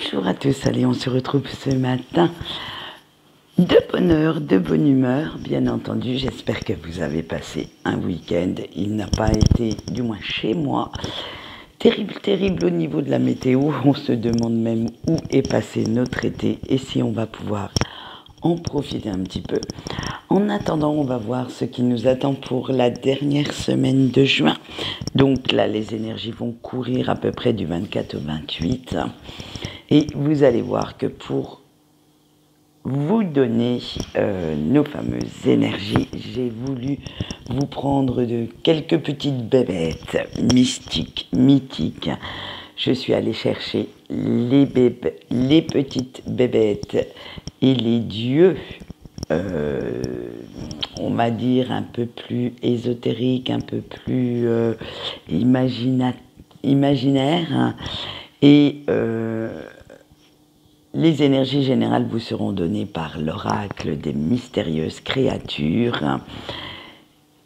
Bonjour à tous, allez, on se retrouve ce matin de bonne heure, de bonne humeur, bien entendu. J'espère que vous avez passé un week-end. Il n'a pas été, du moins chez moi, terrible au niveau de la météo. On se demande même où est passé notre été et si on va pouvoir en profiter un petit peu. En attendant, on va voir ce qui nous attend pour la dernière semaine de juin. Donc là, les énergies vont courir à peu près du 24 au 28. Et vous allez voir que pour vous donner nos fameuses énergies, j'ai voulu vous prendre de quelques petites bébêtes mystiques, mythiques. Je suis allée chercher les petites bébêtes et les dieux, on va dire un peu plus ésotériques, un peu plus imaginaires. Et les énergies générales vous seront données par l'oracle des mystérieuses créatures,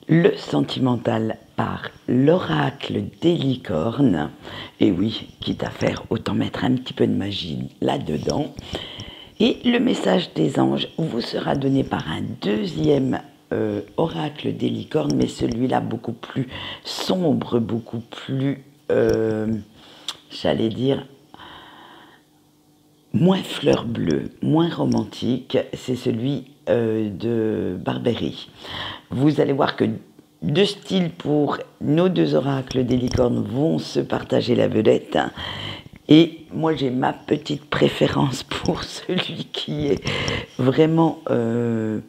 le sentimental par l'oracle des licornes, et oui, quitte à faire, autant mettre un petit peu de magie là-dedans, et le message des anges vous sera donné par un deuxième oracle des licornes, mais celui-là beaucoup plus sombre, beaucoup plus, j'allais dire, moins fleur bleue, moins romantique, c'est celui de Barberie. Vous allez voir que deux styles pour nos deux oracles des licornes vont se partager la vedette. Et moi, j'ai ma petite préférence pour celui qui est vraiment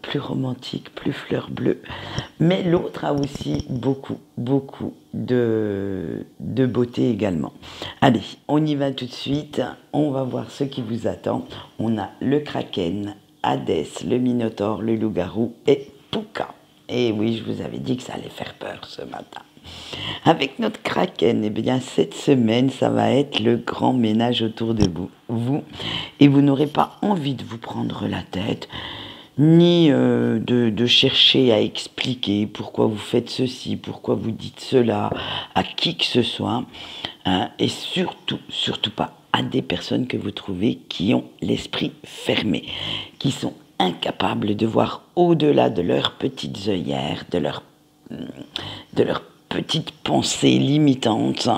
plus romantique, plus fleur bleue. Mais l'autre a aussi beaucoup de beauté également. Allez, on y va tout de suite. On va voir ce qui vous attend. On a le Kraken, Hadès, le Minotaure, le Loup-garou et Puka. Et oui, je vous avais dit que ça allait faire peur ce matin. Avec notre Kraken, eh bien, cette semaine, ça va être le grand ménage autour de vous. Et vous n'aurez pas envie de vous prendre la tête, ni de chercher à expliquer pourquoi vous faites ceci, pourquoi vous dites cela, à qui que ce soit. Hein, et surtout pas à des personnes que vous trouvez qui ont l'esprit fermé, qui sont incapables de voir au-delà de leurs petites œillères, de leurs petites pensées limitantes.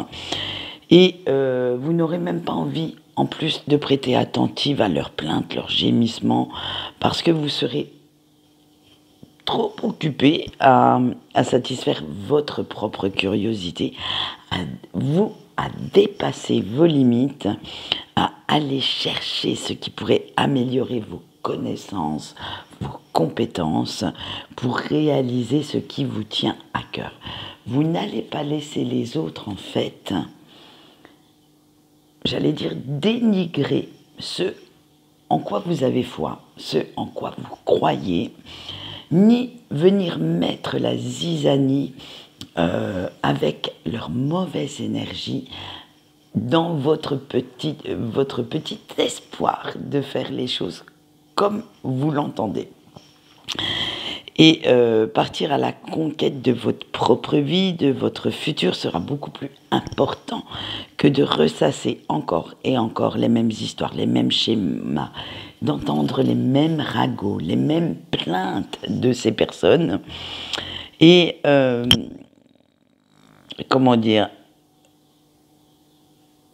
Et vous n'aurez même pas envie, en plus, de prêter attentive à leurs plaintes, leurs gémissements, parce que vous serez trop occupé à satisfaire votre propre curiosité, à dépasser vos limites, à aller chercher ce qui pourrait améliorer vos connaissances, vos compétences, pour réaliser ce qui vous tient à cœur. Vous n'allez pas laisser les autres, en fait, j'allais dire, dénigrer ce en quoi vous avez foi, ce en quoi vous croyez, ni venir mettre la zizanie avec leur mauvaise énergie dans votre petit espoir de faire les choses comme vous l'entendez. Et partir à la conquête de votre propre vie, de votre futur, sera beaucoup plus important que de ressasser encore et encore les mêmes histoires, les mêmes schémas, d'entendre les mêmes ragots, les mêmes plaintes de ces personnes. Et, comment dire,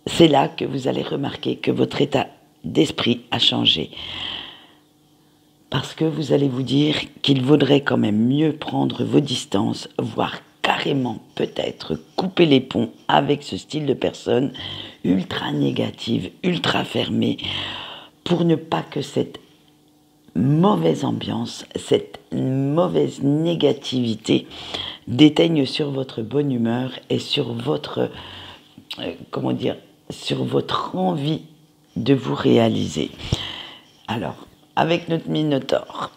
c'est là que vous allez remarquer que votre état d'esprit a changé. Parce que vous allez vous dire qu'il vaudrait quand même mieux prendre vos distances, voire carrément peut-être couper les ponts avec ce style de personne ultra négative, ultra fermée, pour ne pas que cette mauvaise ambiance, cette mauvaise négativité déteigne sur votre bonne humeur et sur votre, sur votre envie de vous réaliser. Alors, avec notre Minotaure,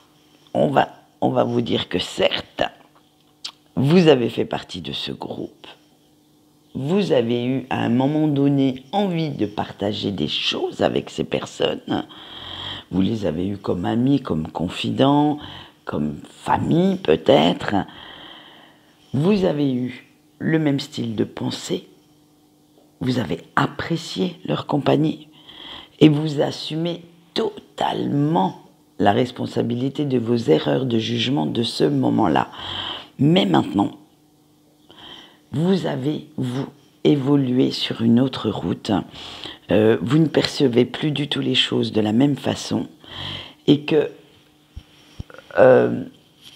on va vous dire que certes, vous avez fait partie de ce groupe. Vous avez eu à un moment donné envie de partager des choses avec ces personnes. Vous les avez eues comme amis, comme confidents, comme famille peut-être. Vous avez eu le même style de pensée. Vous avez apprécié leur compagnie. et vous assumez totalement la responsabilité de vos erreurs de jugement de ce moment-là. Mais maintenant, vous avez, vous, évolué sur une autre route. Vous ne percevez plus du tout les choses de la même façon et que,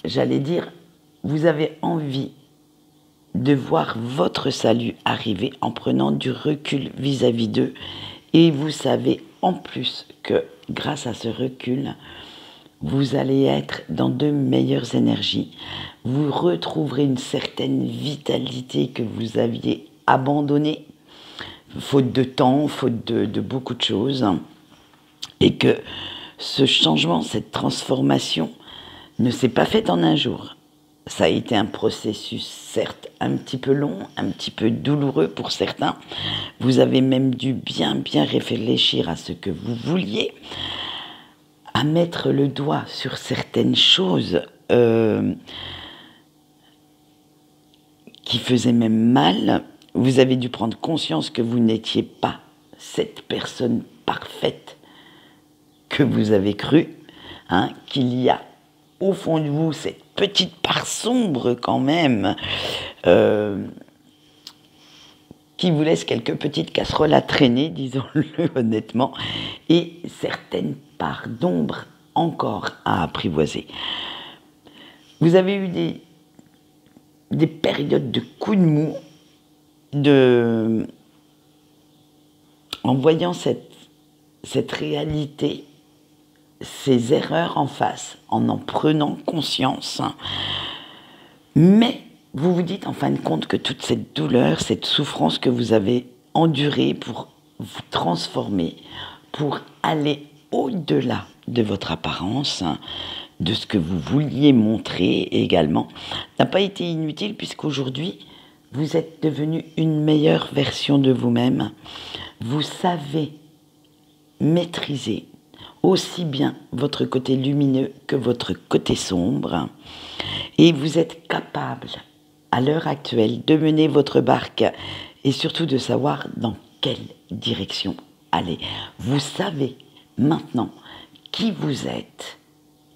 j'allais dire, vous avez envie de voir votre salut arriver en prenant du recul vis-à-vis d'eux. Et vous savez en plus que grâce à ce recul, vous allez être dans de meilleures énergies. Vous retrouverez une certaine vitalité que vous aviez abandonnée, faute de temps, faute de beaucoup de choses. Et que ce changement, cette transformation ne s'est pas faite en un jour. Ça a été un processus, certes, un petit peu long, un petit peu douloureux pour certains. Vous avez même dû bien réfléchir à ce que vous vouliez, à mettre le doigt sur certaines choses qui faisaient même mal. Vous avez dû prendre conscience que vous n'étiez pas cette personne parfaite que vous avez cru, qu'il y a au fond de vous cette petite part sombre quand même, qui vous laisse quelques petites casseroles à traîner, disons-le honnêtement, et certaines parts d'ombre encore à apprivoiser. Vous avez eu des périodes de coups de mou, en voyant cette réalité, ces erreurs en face, en prenant conscience. Mais vous vous dites en fin de compte que toute cette douleur, cette souffrance que vous avez endurée pour vous transformer, pour aller au-delà de votre apparence, de ce que vous vouliez montrer également, n'a pas été inutile puisqu'aujourd'hui, vous êtes devenu une meilleure version de vous-même. Vous savez maîtriser aussi bien votre côté lumineux que votre côté sombre. Et vous êtes capable, à l'heure actuelle, de mener votre barque et surtout de savoir dans quelle direction aller. Vous savez maintenant qui vous êtes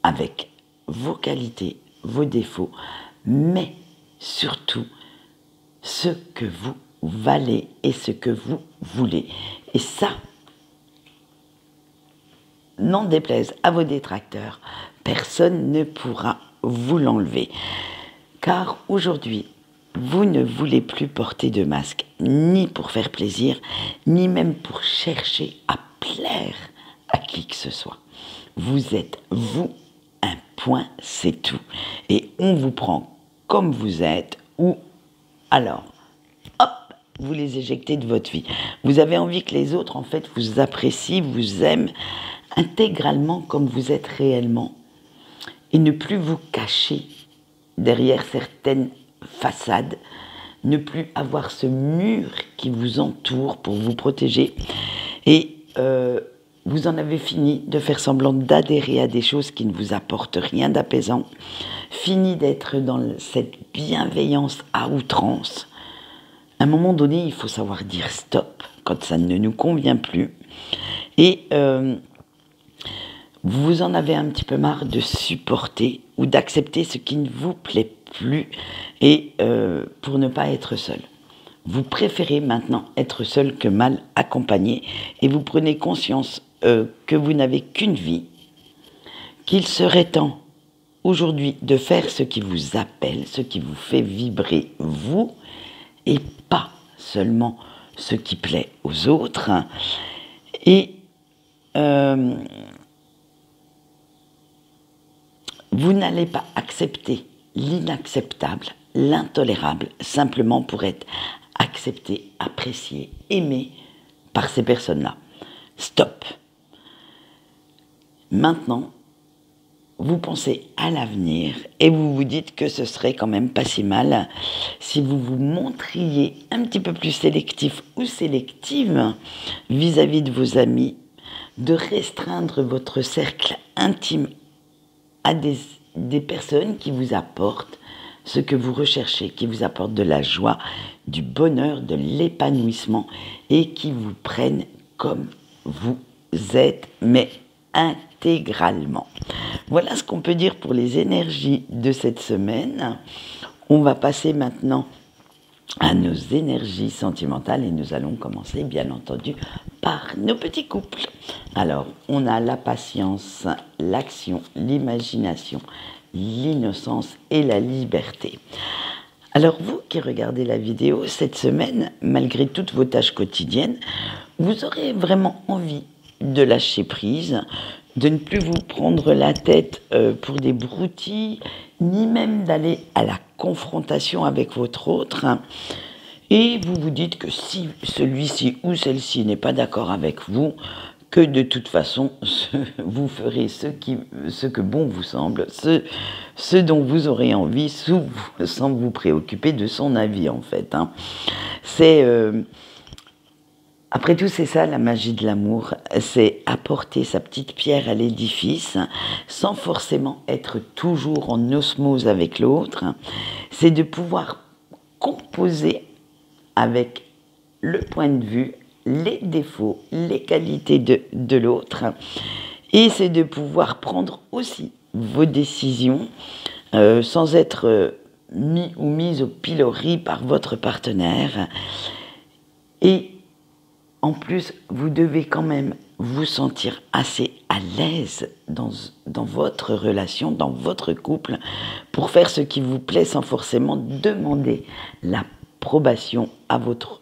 avec vos qualités, vos défauts, mais surtout ce que vous valez et ce que vous voulez. Et ça, n'en déplaise à vos détracteurs, personne ne pourra vous l'enlever. Car aujourd'hui, vous ne voulez plus porter de masque, ni pour faire plaisir, ni même pour chercher à plaire à qui que ce soit. Vous êtes vous, un point, c'est tout. Et on vous prend comme vous êtes, ou alors, hop, vous les éjectez de votre vie. Vous avez envie que les autres, en fait, vous apprécient, vous aiment, intégralement comme vous êtes réellement et ne plus vous cacher derrière certaines façades, ne plus avoir ce mur qui vous entoure pour vous protéger et vous en avez fini de faire semblant d'adhérer à des choses qui ne vous apportent rien d'apaisant, fini d'être dans cette bienveillance à outrance. À un moment donné, il faut savoir dire stop quand ça ne nous convient plus et vous en avez un petit peu marre de supporter ou d'accepter ce qui ne vous plaît plus et pour ne pas être seul. Vous préférez maintenant être seul que mal accompagné et vous prenez conscience que vous n'avez qu'une vie, qu'il serait temps aujourd'hui de faire ce qui vous appelle, ce qui vous fait vibrer vous et pas seulement ce qui plaît aux autres. Et vous n'allez pas accepter l'inacceptable, l'intolérable, simplement pour être accepté, apprécié, aimé par ces personnes-là. Stop. Maintenant, vous pensez à l'avenir et vous vous dites que ce serait quand même pas si mal si vous vous montriez un petit peu plus sélectif ou sélective vis-à-vis de vos amis, de restreindre votre cercle intime à des personnes qui vous apportent ce que vous recherchez, qui vous apportent de la joie, du bonheur, de l'épanouissement et qui vous prennent comme vous êtes, mais intégralement. Voilà ce qu'on peut dire pour les énergies de cette semaine. On va passer maintenant à nos énergies sentimentales et nous allons commencer bien entendu par nos petits couples. Alors, on a la patience, l'action, l'imagination, l'innocence et la liberté. Alors vous qui regardez la vidéo, cette semaine, malgré toutes vos tâches quotidiennes, vous aurez vraiment envie de lâcher prise, de ne plus vous prendre la tête pour des broutilles, ni même d'aller à la confrontation avec votre autre. Et vous vous dites que si celui-ci ou celle-ci n'est pas d'accord avec vous, que de toute façon, vous ferez ce que bon vous semble, ce dont vous aurez envie, sans vous préoccuper de son avis, en fait. Hein. Après tout, c'est ça la magie de l'amour, c'est apporter sa petite pierre à l'édifice, sans forcément être toujours en osmose avec l'autre. C'est de pouvoir composer avec le point de vue, les défauts, les qualités de l'autre. Et c'est de pouvoir prendre aussi vos décisions sans être mis ou mise au pilori par votre partenaire. Et en plus, vous devez quand même vous sentir assez à l'aise dans votre relation, dans votre couple, pour faire ce qui vous plaît sans forcément demander l'approbation à votre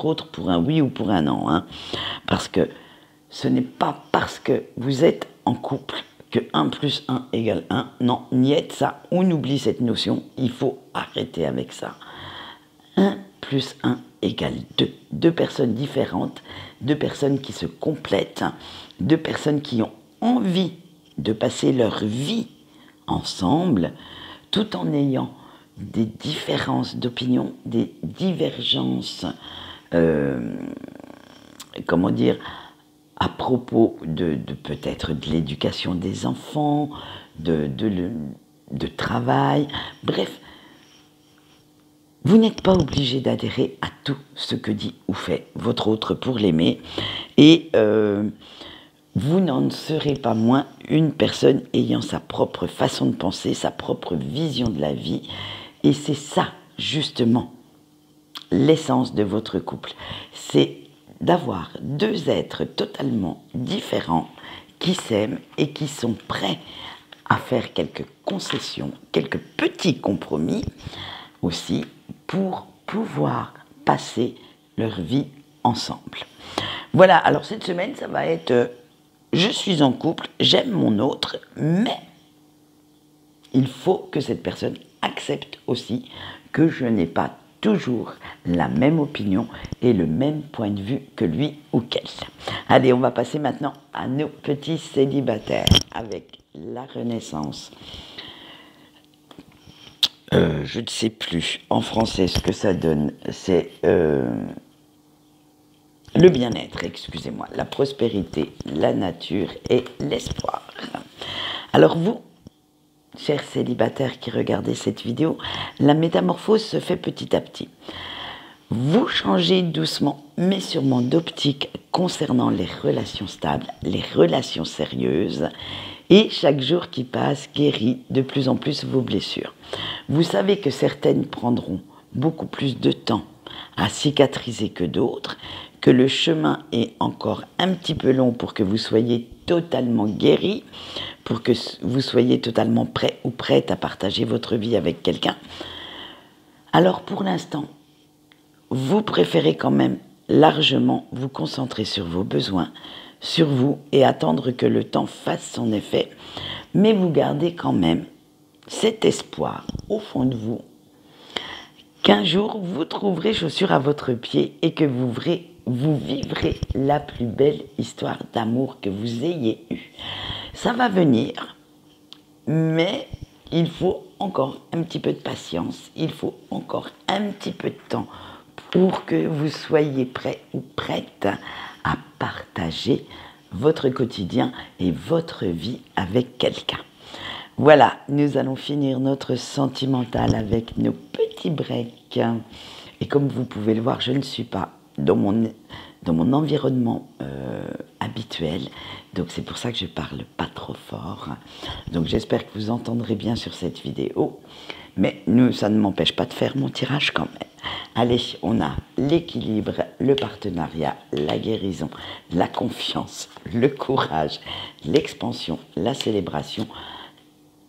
autre pour un oui ou pour un non. Hein. Parce que ce n'est pas parce que vous êtes en couple que 1 plus 1 égale 1. Non, niette ça, on oublie cette notion, il faut arrêter avec ça. 1 plus 1 égale 2. Deux personnes différentes, deux personnes qui se complètent, deux personnes qui ont envie de passer leur vie ensemble, tout en ayant des différences d'opinion, des divergences, à propos de peut-être de l'éducation des enfants, de travail, bref. Vous n'êtes pas obligé d'adhérer à tout ce que dit ou fait votre autre pour l'aimer et vous n'en serez pas moins une personne ayant sa propre façon de penser, sa propre vision de la vie et c'est ça justement l'essence de votre couple. C'est d'avoir deux êtres totalement différents qui s'aiment et qui sont prêts à faire quelques concessions, quelques petits compromis aussi pour pouvoir passer leur vie ensemble. Voilà, alors cette semaine, ça va être je suis en couple, j'aime mon autre, mais il faut que cette personne accepte aussi que je n'ai pas toujours la même opinion et le même point de vue que lui ou qu'elle. Allez, on va passer maintenant à nos petits célibataires avec la Renaissance. Je ne sais plus en français ce que ça donne, c'est le bien-être, excusez-moi, la prospérité, la nature et l'espoir. Alors vous, chers célibataires qui regardez cette vidéo, la métamorphose se fait petit à petit. Vous changez doucement, mais sûrement d'optique concernant les relations stables, les relations sérieuses, et chaque jour qui passe guérit de plus en plus vos blessures. Vous savez que certaines prendront beaucoup plus de temps à cicatriser que d'autres, que le chemin est encore un petit peu long pour que vous soyez totalement guéri, pour que vous soyez totalement prêt ou prête à partager votre vie avec quelqu'un. Alors pour l'instant, vous préférez quand même largement vous concentrer sur vos besoins, sur vous et attendre que le temps fasse son effet, mais vous gardez quand même cet espoir au fond de vous qu'un jour vous trouverez chaussure à votre pied et que vous vivrez la plus belle histoire d'amour que vous ayez eue. Ça va venir, mais il faut encore un petit peu de patience, il faut encore un petit peu de temps pour que vous soyez prêt ou prête à partager votre quotidien et votre vie avec quelqu'un. Voilà, nous allons finir notre sentimental avec nos petits breaks. Et comme vous pouvez le voir, je ne suis pas dans mon environnement habituel. Donc c'est pour ça que je parle pas trop fort. Donc j'espère que vous entendrez bien sur cette vidéo. Mais ça ne m'empêche pas de faire mon tirage quand même. Allez, on a l'équilibre, le partenariat, la guérison, la confiance, le courage, l'expansion, la célébration,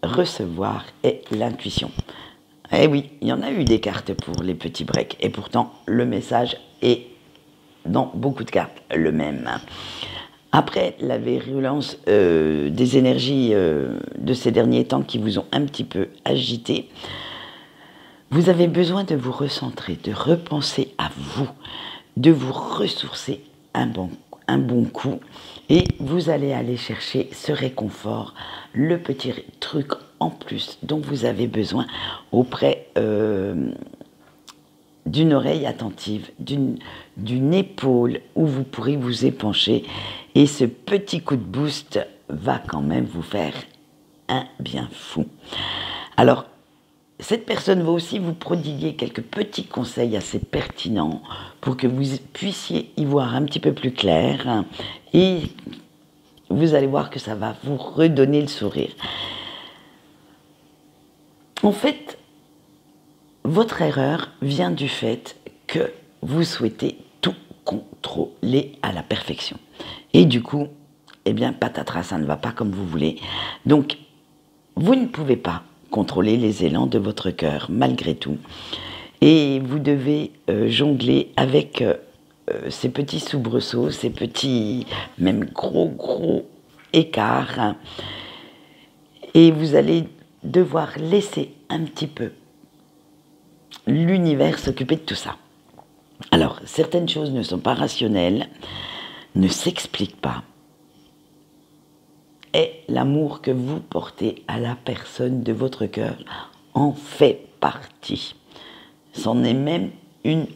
recevoir et l'intuition. Eh oui, il y en a eu des cartes pour les petits breaks. Et pourtant, le message est dans beaucoup de cartes le même. Après la virulence des énergies de ces derniers temps qui vous ont un petit peu agité, vous avez besoin de vous recentrer, de repenser à vous, de vous ressourcer un bon coup, et vous allez aller chercher ce réconfort, le petit truc en plus dont vous avez besoin auprès d'une oreille attentive, d'une épaule où vous pourrez vous épancher, et ce petit coup de boost va quand même vous faire un bien fou. Alors, cette personne va aussi vous prodiguer quelques petits conseils assez pertinents pour que vous puissiez y voir un petit peu plus clair, et vous allez voir que ça va vous redonner le sourire. En fait, votre erreur vient du fait que vous souhaitez tout contrôler à la perfection. Et du coup, eh bien, patatras, ça ne va pas comme vous voulez. Donc, vous ne pouvez pas contrôler les élans de votre cœur, malgré tout. Et vous devez jongler avec ces petits soubresauts, ces petits, même gros écarts. Et vous allez devoir laisser un petit peu l'univers s'occuper de tout ça. Alors, certaines choses ne sont pas rationnelles, ne s'expliquent pas. Et l'amour que vous portez à la personne de votre cœur en fait partie. C'en est même une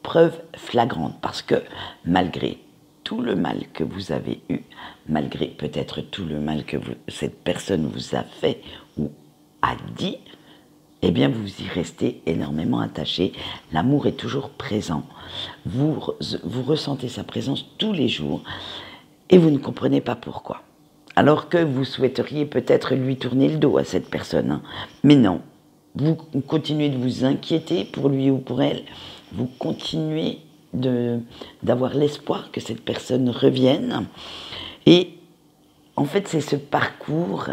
preuve flagrante, parce que malgré tout le mal que vous avez eu, malgré peut-être tout le mal que cette personne vous a fait ou a dit, eh bien vous y restez énormément attaché. L'amour est toujours présent. Vous ressentez sa présence tous les jours et vous ne comprenez pas pourquoi. Alors que vous souhaiteriez peut-être lui tourner le dos à cette personne. Hein. Mais non, vous continuez de vous inquiéter pour lui ou pour elle. Vous continuez d'avoir l'espoir que cette personne revienne. Et en fait, c'est ce parcours,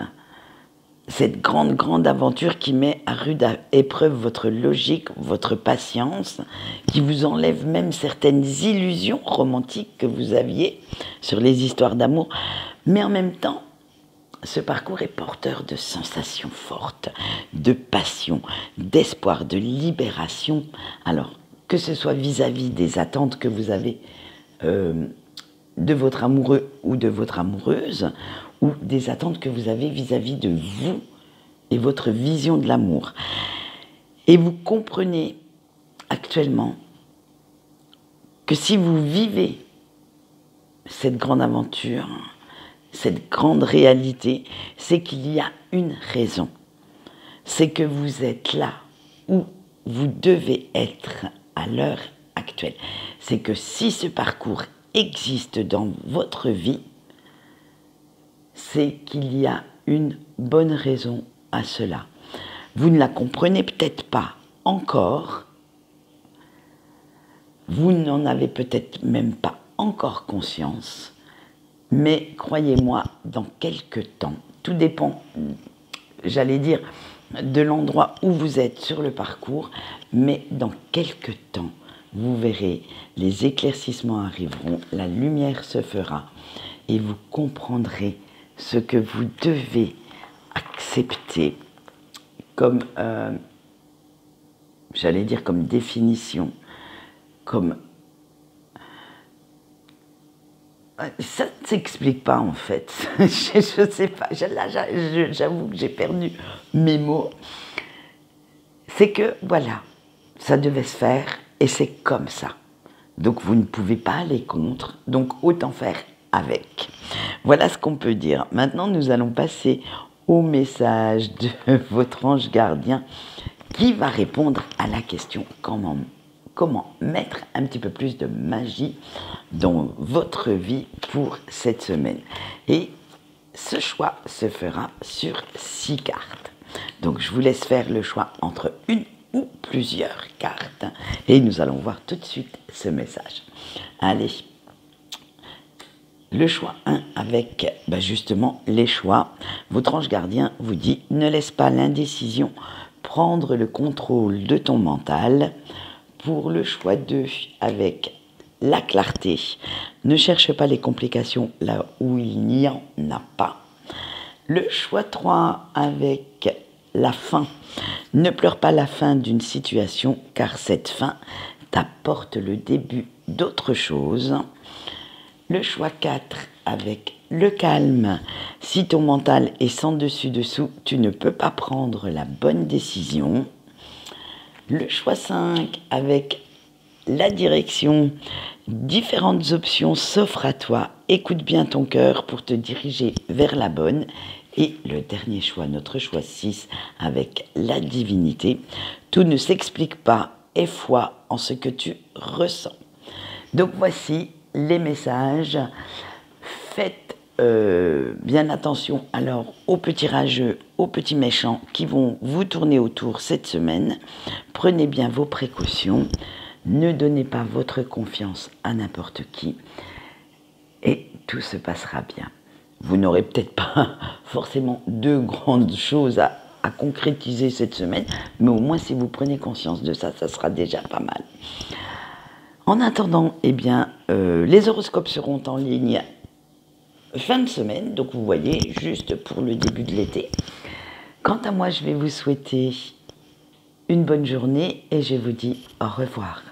cette grande aventure qui met à rude épreuve votre logique, votre patience, qui vous enlève même certaines illusions romantiques que vous aviez sur les histoires d'amour. Mais en même temps, ce parcours est porteur de sensations fortes, de passion, d'espoir, de libération. Alors, que ce soit vis-à-vis des attentes que vous avez de votre amoureux ou de votre amoureuse, ou des attentes que vous avez vis-à-vis de vous et votre vision de l'amour. Et vous comprenez actuellement que si vous vivez cette grande aventure, cette grande réalité, c'est qu'il y a une raison. C'est que vous êtes là où vous devez être à l'heure actuelle. C'est que si ce parcours existe dans votre vie, c'est qu'il y a une bonne raison à cela. Vous ne la comprenez peut-être pas encore, vous n'en avez peut-être même pas encore conscience, mais croyez-moi, dans quelques temps, tout dépend, j'allais dire, de l'endroit où vous êtes sur le parcours, mais dans quelques temps, vous verrez, les éclaircissements arriveront, la lumière se fera, et vous comprendrez ce que vous devez accepter comme, j'allais dire, comme définition, comme... Ça ne s'explique pas en fait, je ne sais pas, j'avoue que j'ai perdu mes mots. C'est que, voilà, ça devait se faire et c'est comme ça. Donc vous ne pouvez pas aller contre, donc autant faire avec. Voilà ce qu'on peut dire. Maintenant, nous allons passer au message de votre ange gardien qui va répondre à la question comment mettre un petit peu plus de magie dans votre vie pour cette semaine. Et ce choix se fera sur 6 cartes. Donc je vous laisse faire le choix entre une ou plusieurs cartes. Et nous allons voir tout de suite ce message. Allez, le choix 1 avec justement les choix. Votre ange gardien vous dit « Ne laisse pas l'indécision prendre le contrôle de ton mental ». Pour le choix 2 avec la clarté, ne cherche pas les complications là où il n'y en a pas. Le choix 3 avec la fin, ne pleure pas la fin d'une situation car cette fin t'apporte le début d'autre chose. Le choix 4 avec le calme, si ton mental est sans dessus-dessous, tu ne peux pas prendre la bonne décision. Le choix 5 avec la direction, différentes options s'offrent à toi, écoute bien ton cœur pour te diriger vers la bonne. Et le dernier choix, notre choix 6 avec la divinité, tout ne s'explique pas, aie foi en ce que tu ressens. Donc voici les messages, faites bien attention alors aux petits rageux, aux petits méchants qui vont vous tourner autour cette semaine. Prenez bien vos précautions, ne donnez pas votre confiance à n'importe qui et tout se passera bien. Vous n'aurez peut-être pas forcément de grandes choses à concrétiser cette semaine, mais au moins si vous prenez conscience de ça, ça sera déjà pas mal. En attendant, les horoscopes seront en ligne fin de semaine, donc vous voyez, juste pour le début de l'été. Quant à moi, je vais vous souhaiter une bonne journée et je vous dis au revoir.